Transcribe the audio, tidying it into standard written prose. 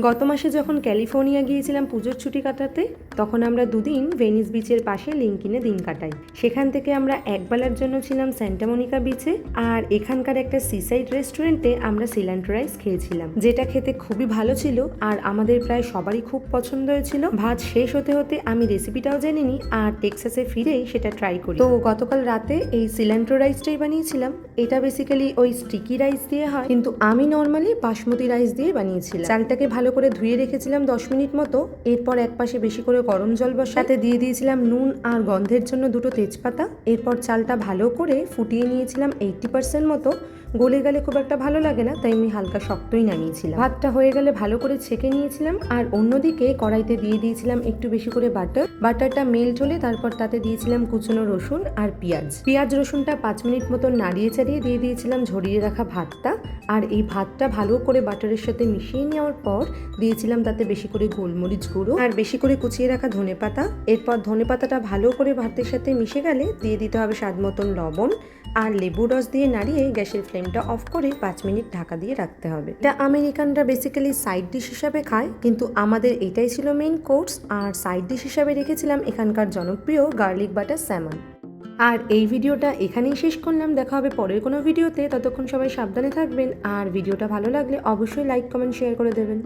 গত মাসে যখন ক্যালিফোর্নিয়া গিয়েছিলাম পুজোর ছুটি কাটাতে, তখন আমরা দুদিন ভেনিস বিচের পাশে লিঙ্কিনে দিন কাটাই। সেখান থেকে আমরা একবেলার জন্য ছিলাম স্যান্টা মনিকা বিচে, আর এখানকার একটা সিসাইড রেস্টুরেন্টে আমরা সিলান্ট্রো রাইস খেয়েছিলাম, যেটা খেতে খুবই ভালো ছিল আর আমাদের প্রায় সবারই খুব পছন্দ হয়েছিল। ভাত শেষ হতে হতে আমি রেসিপিটাও জেনে নিই আর টেক্সাসে ফিরেই সেটা ট্রাই করি। তো গতকাল রাতে এই সিলান্ট্রো রাইসটাই বানিয়েছিলাম। এটা বেসিক্যালি ওই স্টিকি রাইস দিয়ে হয়, কিন্তু আমি নর্মালি বাসমতি রাইস দিয়ে বানিয়েছিলাম। চালটাকে ভালো করে ধুয়ে রেখেছিলাম 10 মিনিট মতো। এরপর এক পাশে বেশি করে গরম জল বসাতে দিয়ে দিয়েছিলাম নুন আর গন্ধের জন্য 2টো তেজপাতা। এরপর চালটা ভালো করে ফুটিয়ে নিয়েছিলাম 80% মতো। গলে গেলে খুব একটা ভালো লাগে না, তাই আমি হালকা শক্তই নামিয়েছিলাম। ভাতটা হয়ে গেলে ভালো করে ছেঁকে নিয়েছিলাম, আর অন্যদিকে কড়াইতে দিয়ে দিয়েছিলাম একটু বেশি করে বাটারটা মেল্ট হলে তারপর তাতে দিয়েছিলাম কুচনো রসুন আর পেঁয়াজ রসুনটা 5 মিনিট মতো নাড়িয়ে চাড়িয়ে দিয়ে দিয়েছিলাম ঝরিয়ে রাখা ভাতটা। আর এই ভাতটা ভালো করে বাটারের সাথে মিশিয়ে নেওয়ার পর দিয়েছিলাম তাতে বেশি করে গোলমরিচ গুঁড়ো আর বেশি করে কুচিয়ে রাখা ধনেপাতা। এরপর ধনেপাতাটা ভালো করে ভাতের সাথে মিশে গেলে দিয়ে দিতে হবে স্বাদ মতন লবণ আর লেবু রস দিয়ে নাড়িয়ে গ্যাসের ফ্লেমটা অফ করে 5 মিনিট ঢাকা দিয়ে রাখতে হবে। এটা আমেরিকানরা বেসিক্যালি সাইড ডিশ হিসাবে খায়, কিন্তু আমাদের এটাই ছিল মেইন কোর্স। আর সাইড ডিশ হিসাবে রেখেছিলাম এখানকার জনপ্রিয় গার্লিক বাটার স্যামন। আর এই ভিডিওটা এখানেই শেষ করলাম। দেখা হবে পরের কোনো ভিডিওতে। ততক্ষণ সবাই সাবধানে থাকবেন, আর ভিডিওটা ভালো লাগলে অবশ্যই লাইক কমেন্ট শেয়ার করে দেবেন।